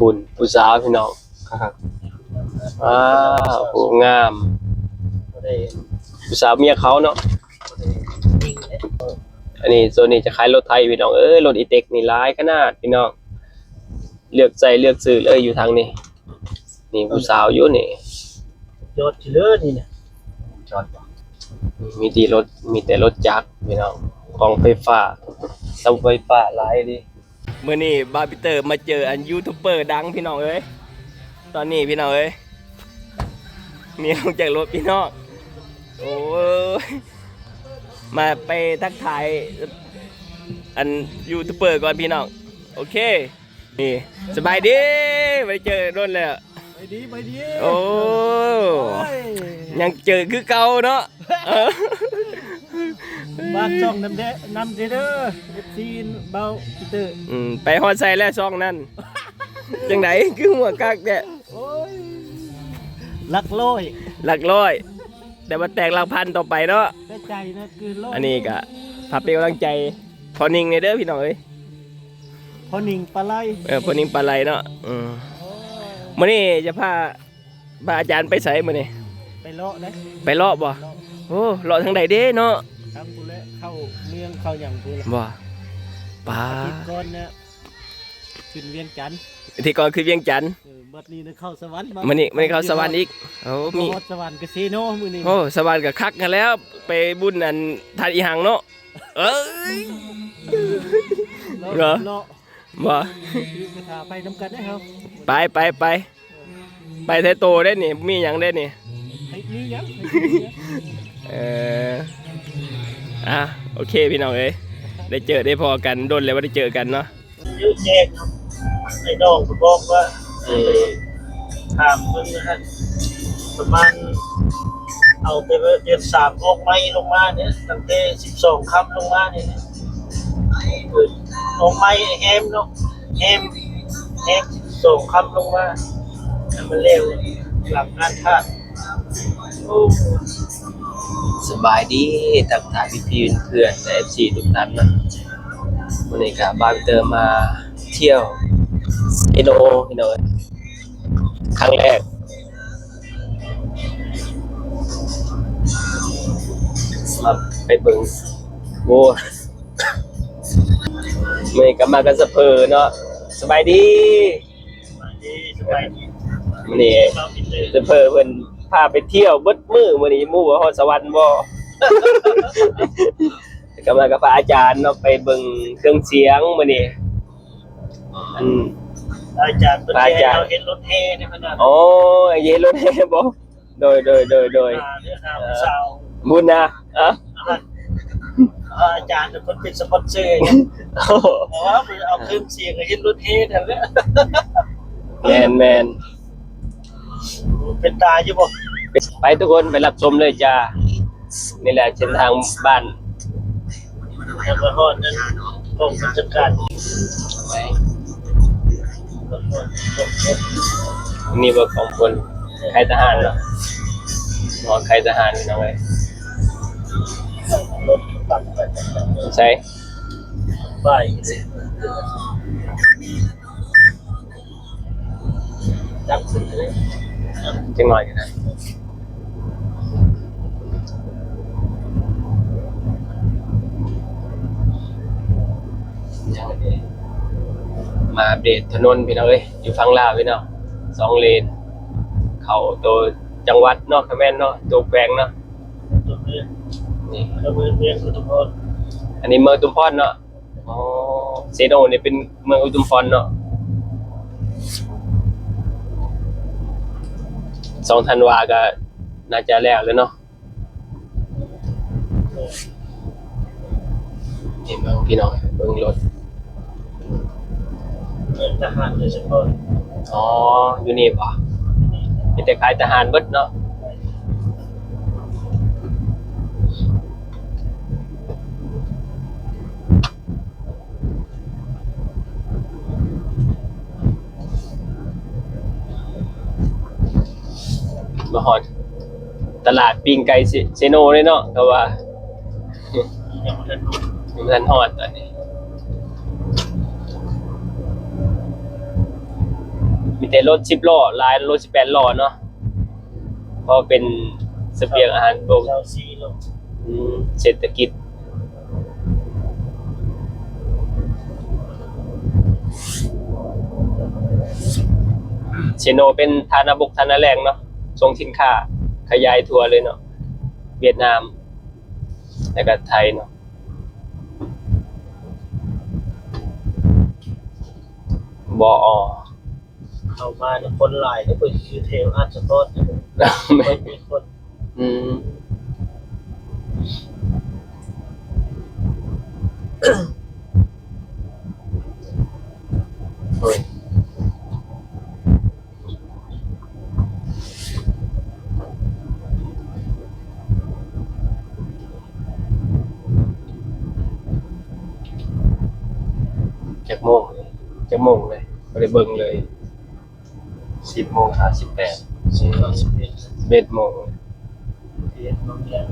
ฝุ่นผู้สาวพี่น้องว้าวผู้งามผู้สาวเมียเขาเนาะอันนี้โซนนี้จะขายรถไทยพี่น้องรถอีเต็กนี่ร้ายขนาดพี่น้องเลือกใจเลือกซื้อเลยอยู่ทางนี้นี่ผู้สาวอยู่นี่จอดเฉลยนี่เนี่ยจอดมีแต่รถจักรพี่น้องของไฟฟ้าเสาไฟฟ้าหลายดิเมื่อนี้บาร์บิเตอร์มาเจออันยูทูบเบอร์ดังพี่น้องเอ้ยตอนนี้พี่น้องเอ้ยมีลงจากรถพี่น้องโอ้ยมาไปทักทายอันยูทูบเบอร์ก่อนพี่น้องโอเคนี่สบายดีไปเจอโดนเลยไปดีโอ้ยังเจอคือเก่าเนาะบ้านช่องนำเด้อFCเบาพีเตอร์ไปฮอดใส่แล้วช่องนั่นจังไหนคือหัวกักแกโอ้ยหลักร้อยแต่ว่าแตกหลักพันต่อไปเนาะได้ใจนะคือร้อยอันนี้ก็พาเป็นกำลังใจพอนิ่งในเด้อพี่น้องเอ้ยพอนิ่งปลาไหลพอนิ่งปลาไหลเนาะมื้อนี้จะพาอาจารย์ไปไสมื้อนี้ไปเลาะนะไปเลาะบ่โอ้เลาะทางใดเด้เนาะทางกูแล้วเข้าเมืองเข้าหยังกูล่ะบ่ปาที่ก่อนเนี่ยขึ้นเวียงจันทร์ที่ก่อนคือเวียงจันทร์บัดนี้เข้าสวรรค์มื้อนี้เข้าสวรรค์อีกมีสวรรค์กะซีโนมื้อนี้โอ้สวรรค์ก็คักกันแล้วไปบุญอันทานอีหังเนาะเหรอบ่ไปนำกันได้ครับไปไทโตได้นี่มีหยังได้นี่มีหยังโอเคพี่น้องเอ้ยได้เจอได้พอกันโดนเลยว่าได้เจอกันเนาะยืดแยกไอ้น้องบอกว่าถามมึงนะฮะประมาณเอาไปเดือน3ออกไม้ลงมาเนี่ยตั้งแต่12ค่ำลงมาเนี่ยออกไม้แฮมเนาะแฮม12ค่ำลงมามันเร็วหลังงานท่าสบายดีทักทายพี่ๆเพื่อนและ FC ทุกท่านนะวันนี้ก็บาร์เตอร์มาเที่ยวอินโดครั้งแรกมาไปเบิ่งโว้มื่อก็มากันสะเพอเนาะสบายดีมื้อนี้สะเพอเพิ่นพาไปเที่ยวเบิดมื้อมื้อนี้หมู่ว่าฮอดสวรรค์บ่ก็มากับพระอาจารย์เนาะไปเบิ่งเครื่องเสียงมื้อนี้อาจารย์เราเห็นรถแห่ในขนาดโอ้ยเห็นรถแห่บ่โดยบุญนะอาจารย์คนเป็นสปอนเซอร์เนี่ยว่าเอาเครื่องเสียงเห็นรถแห่นั่นแหละแมนเป็นตาอยู่บ่ไปทุกคนไปรับชมเลยจ้านี่แหละเส้นทางบ้านแล้วก็ฮอดนั้นกองจัดการนี่บ่ของคนใครทหารเนาะนอนใครทหารเนาะเว้ยรถตัดไปใช่ไปจับขึ้นเลยจังหน่อยก็ได้มาอัปเดตถนนพี่น้องเอ้ยอยู่ฝั่งลาวพี่น้อง2 เลนเข้าตัวจังหวัดเนาะคะแม่นเนาะตัวแขวงเนาะนี่เมืองอุทุมพรอันนี้เมืองอุทุมพรเนาะอ๋อเซโนนี่เป็นเมืองอุทุมพรเนาะ2 ธันวาก็น่าจะแล้วเนาะนี่เมืองพี่น้องเมืองรถทหารโดยเฉพาะอ๋ออยู่นี่ป่ะมีแต่ขายทหารเบิดเนาะมาฮอดตลาดปิ้งไก่เซโนเลยเนาะก็ว่ายังทันฮอดตอนนี้ มีแต่รถ10ล้อหลายรถ18ล้อเนาะเพราะเป็นเสบียงอาหารบก เจ้าซีโล เศรษฐกิจเชโนเป็นฐานบกฐานแรงเนาะส่งสินค้าขยายทั่วเลยเนาะเวียดนามแล้วก็ไทยเนาะบอ เข้ามาเนี่ยคนหลายเนี่ยเปิดคือเทลอาร์ตสปอร์ตไม่มีคน อืมโอ้ยจากโมงเลยจากโมงเลยไม่ได้เบิ่งเลย10:5811โมง เรียนโรงเรียน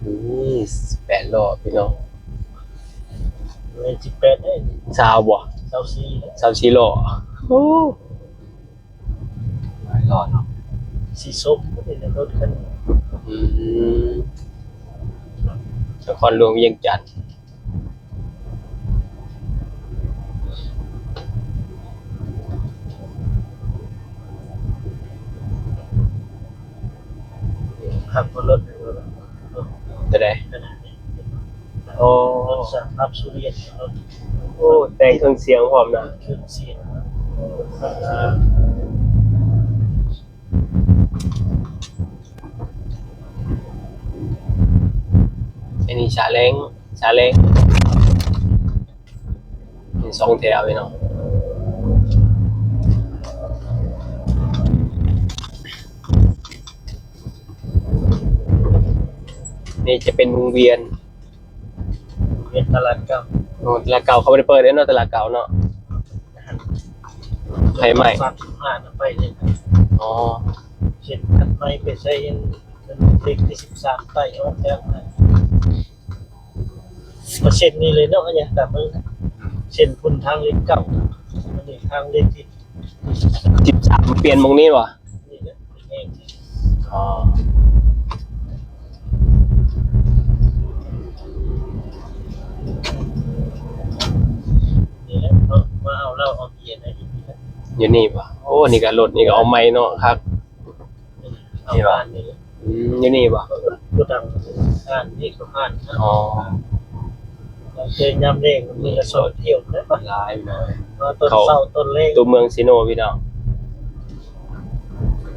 นี่18ล้อพี่น้อง เรียน18ได้ ซาวบ่ เจ้าซีเนี่ย ซาวชิโร่โอ้ หลายรอดเนาะ สีส้มก็เป็นรถคันนี้ อืมนครหลวงเวียงจันทน์ ขับรถ จะได้ ขนาดนี้ โอ้ รถสามรับสุริยนต์รถ โอ้แต่งเครื่องเสียงพร้อมนะ เครื่องเสียง อันนี้ชาเล้งมีสองแถวพี่น้องนี่จะเป็นวงเวียน เป็นตลาดเก่า โอ้ตลาดเก่าเขาไม่ได้เปิดเลยเนาะตลาดเก่าเนาะไทยใหม่ 35ไปเลยนะ อ๋อ เช่นถัดไปไปใช้เป็นเด็กที่13ไปออกแล้วนะมาเช่นนี้เลยเนาะเนี่ยแต่มึงเช่นพุ่นทางเล็กเก่ามันนี่ทางเล็กที่ 13เปลี่ยนวงนี้วะ นี่นะเองที่ อ๋อ นี่แหละเอามาเอาเหล้าเอาเบียร์อะไรที่นี่แหละ อยู่นี่ปะโอ้นี่ก็รถนี่ก็เอาไม้เนาะครับ เอาบ้านนี่แหละ อยู่นี่ปะ ก็ดังอ่านนี่ก็อ่านนะ อ๋อ เคยยำเร่งมือละสองเที่ยวนะ หลายพี่น้อง ต้นเสาต้นเล่ง ตัวเมืองซิโนพี่น้อง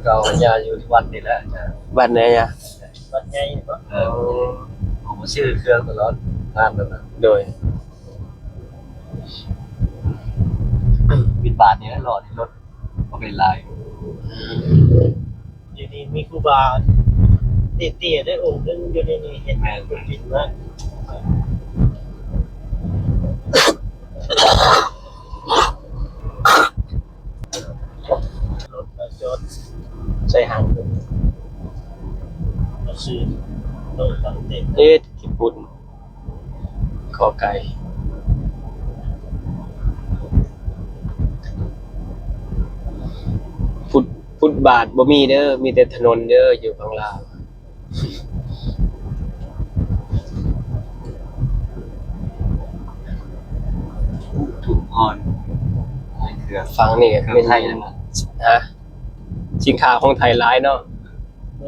เก่าญาอยู่ที่วัดนี่แหละนะ บ้านไหนอ่ะ วัดใหญ่ก็ ผมก็ชื่อเครื่องตลอดงานแบบนั้น โดย บินบาทนี่แหละรอดที่รถบ่เป็นลาย อยู่นี่มีครูบาเตี้ยๆได้องค์นึงอยู่ในนี่เห็นไหมเป็นปิ่นมากรถมาจอด ใส่หาง มาซื้อโดนตั้งเต็ม เอ๊ะญี่ปุ่นขอไก่ฟุตบาทบ่มีเด้อมีแต่ถนนเด้ออยู่ข้างล่าง ถูกอ่อนหลายเครื่อง ฟังนี่ เครื่องไทยนั่นน่ะ ฮะสินค้าของไทยหลายเนาะ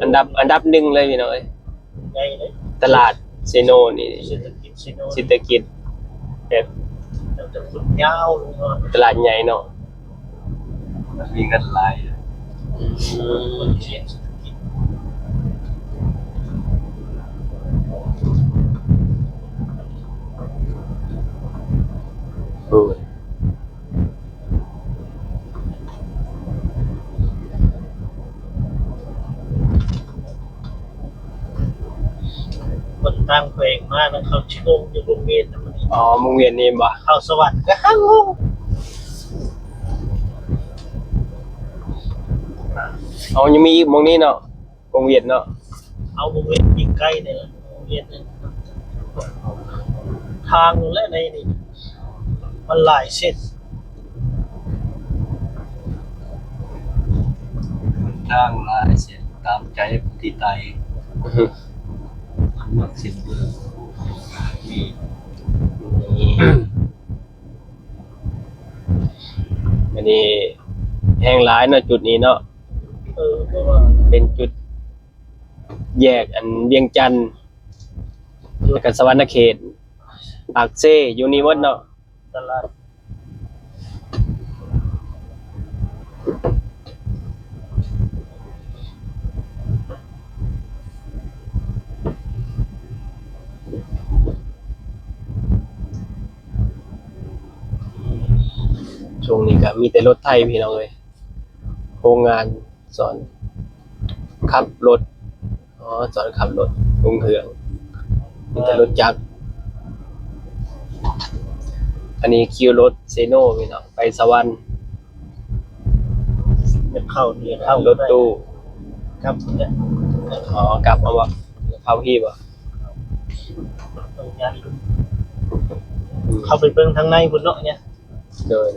อันดับหนึ่งเลยพี่น้องเอ้ย ใหญ่เลย ตลาดเซโนนี่ เศรษฐกิจซิโน เศรษฐกิจแบบ ตั้งแต่ฝุ่นยาวลงมา ตลาดใหญ่เนาะ มันมีเงินหลาย คนเขียนเศรษฐกิจ โอ้ย คนตั้งเพลงมากนะเขาชิงงอยู่โรงเรียนนะมัน อ๋อวงเวียนนี่บ่ เขาสวัสดิ์ก็ห้างงง เอายังมีอีกวงนี้เนาะวงเวียนเนาะ เอาโรงเรียนยิงใกล้เนี่ยโรงเรียนเนี่ยทางและในนี่ มันหลายเส้น ทางลายเสียตามใจที่ไตมันมักเสียเบื่อมี อันนี้แห้งร้ายเนาะจุดนี้เนาะ เพราะว่า เป็นจุดแยกอันเวียงจันทน์แล้วก็สวรรณเขตปากเซ่อยู่นี่หมดเนาะ ตลาด ช่วงนี้ก็มีแต่รถไทยพี่น้องเลยโรงงานสอนขับรถสอนขับรถลงเถืองมีแต่รถจักรอันนี้คิวรถเซโน่พี่น้องไปสวรรค์ จะเข้าเนี่ยเข้าร ถตู้ ครับเนี่ย กลับมาว่าเข้าพี่บ่ ตรงงานเข้าไปเบิ่งทางในพุ่นเนาะเนี่ย เดิน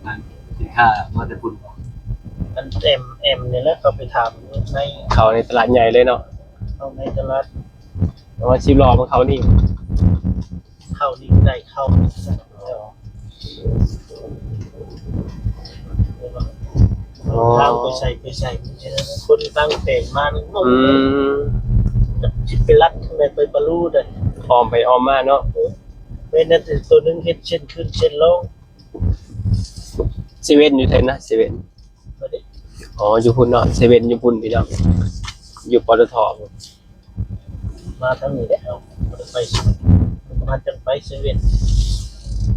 นั่นสินค้ามาแต่คุณ อันเอ็มเนี่ยแหละเขาไปถามใน เขาในตลาดใหญ่เลยเนาะ เข้าในตลาด เพราะว่าชิบล้อมันเขานี่ เข้านี่ได้เข้าทางไปใส่คนตั้งเพลงมานี่งง อืม จิตไปรัดข้างในไปบรรลุเลย ออมไปออมมาเนาะ เป็นนั่นตัวนึงเฮ็ดเช่นขึ้นเช่นลง เซเว่นอยู่ไทยนะเซเว่น มาดิ อยู่พุ่นเนาะเซเว่นอยู่พุ่นพี่น้องอยู่ปตท มาทางนี้แล้วไปมาจังไปเซเว่น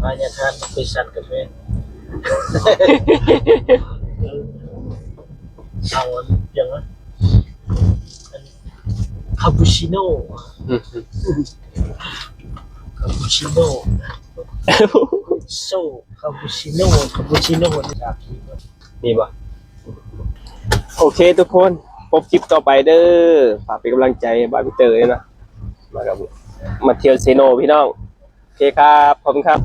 มาเนี่ยทานไปสั่นกาแฟเอาอย่างนั้นคาปูชิโน่คาปูชิโน่โซ่คาปูชิโน่นี่ครับ นี่บ่โอเคทุกคนพบคลิปต่อไปเด้อฝากเป็นกำลังใจให้บาร์บีเตอร์ด้วยนะมาเที่ยวเซโนพี่น้องโอเคครับขอบคุณครับ